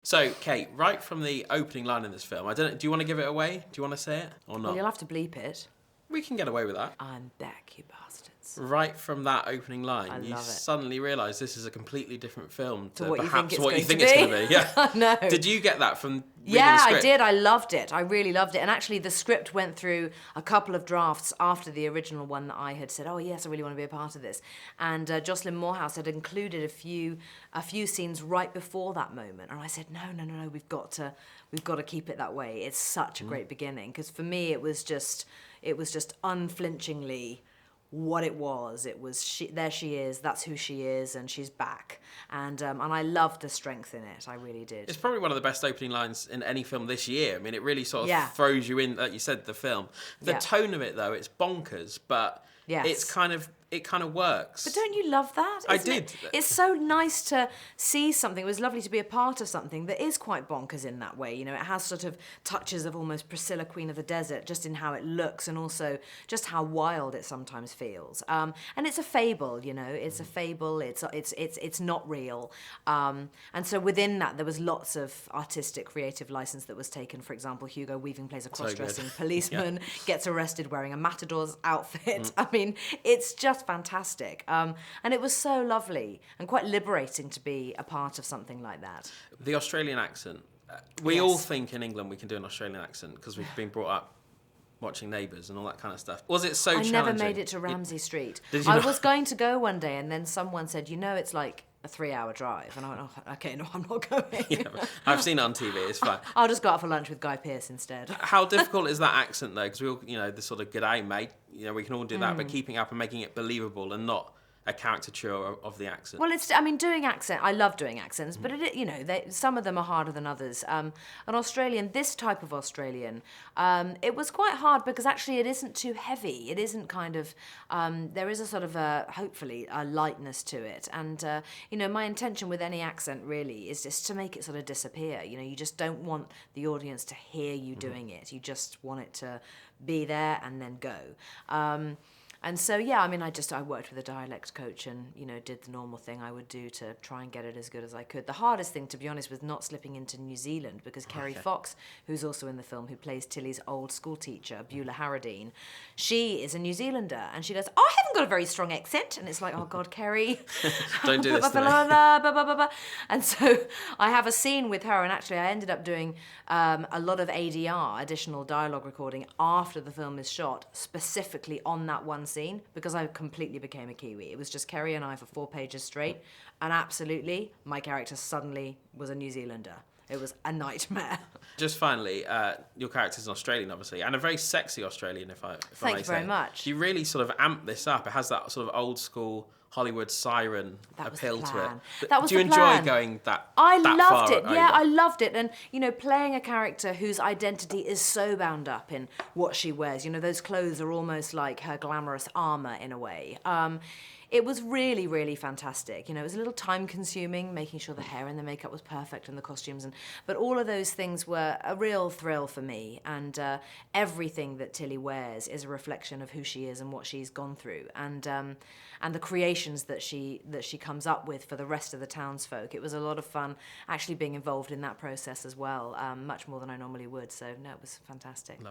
So, Kate, right from the opening line in this film, I don't know, do you want to give it away? Do you want to say it or not? Well, you'll have to bleep it. We can get away with that. I'm back, you bastards. Right from that opening line, I you love it. suddenly realise this is a completely different film to what you perhaps think what you it's think going it's to going be. to be. Yeah. No. Did you get that from reading Yeah, the script? I did. I loved it. I really loved it. And actually, the script went through a couple of drafts after the original one that I had said, oh, yes, I really want to be a part of this. And Jocelyn Moorhouse had included a few scenes right before that moment. And I said, no, we've got to keep it that way. It's such a great beginning. Because for me, it was just unflinchingly what it was. It was there she is, that's who she is, and she's back. And I loved the strength in it. I really did. It's probably one of the best opening lines in any film this year. I mean, it really sort of throws you in, like you said, the film. The tone of it, though, it's bonkers, but it kind of works. But don't you love that? I did. It's so nice to see something. It was lovely to be a part of something that is quite bonkers in that way. You know, it has sort of touches of almost Priscilla, Queen of the Desert, just in how it looks and also just how wild it sometimes feels. And it's a fable, you know. It's a fable. It's not real. And so within that, there was lots of artistic, creative license that was taken. For example, Hugo Weaving plays a cross-dressing policeman, gets arrested wearing a matador's outfit. I mean, it's just fantastic. And it was so lovely and quite liberating to be a part of something like that. The Australian accent. We all think in England we can do an Australian accent because we've been brought up watching Neighbours and all that kind of stuff. Was it so challenging? I never made it to Ramsay Street. Did you I not? was going to go one day and then someone said, you know, it's like a 3-hour drive. And I went, oh, okay, no, I'm not going. Yeah, I've seen it on TV, it's fine. I'll just go out for lunch with Guy Pearce instead. How difficult is that accent, though? Because we all, you know, the sort of g'day, mate, you know, we can all do that, but keeping up and making it believable and not a caricature of the accent. Well, doing accent, I love doing accents, but you know, some of them are harder than others. An Australian, this type of Australian, it was quite hard because actually it isn't too heavy. It isn't kind of, there is a sort of hopefully a lightness to it. And, you know, my intention with any accent really is just to make it sort of disappear. You know, you just don't want the audience to hear you doing it. You just want it to be there and then go. And so, yeah, I mean, I worked with a dialect coach and, you know, did the normal thing I would do to try and get it as good as I could. The hardest thing, to be honest, was not slipping into New Zealand because Kerry Fox, who's also in the film, who plays Tilly's old school teacher, Beulah Harradine, she is a New Zealander. And she goes, oh, I haven't got a very strong accent. And it's like, oh, God, Kerry. Don't do this to me. And so I have a scene with her, and actually I ended up doing a lot of ADR, additional dialogue recording, after the film is shot, specifically on that one scene, because I completely became a Kiwi. It was just Kerry and I for 4 pages straight, and absolutely, my character suddenly was a New Zealander. It was a nightmare. Just finally, your character's an Australian, obviously, and a very sexy Australian, if I may say. Thank you very much. You really sort of amp this up. It has that sort of old school Hollywood siren appeal to it. That was Do you the plan. enjoy going that I far loved it. Yeah, over? I loved it. And, you know, playing a character whose identity is so bound up in what she wears. You know, those clothes are almost like her glamorous armour in a way. It was really, really fantastic. You know, it was a little time-consuming, making sure the hair and the makeup was perfect and the costumes, but all of those things were a real thrill for me. And everything that Tilly wears is a reflection of who she is and what she's gone through, and the creations that she comes up with for the rest of the townsfolk. It was a lot of fun actually being involved in that process as well, much more than I normally would. So no, it was fantastic. Love.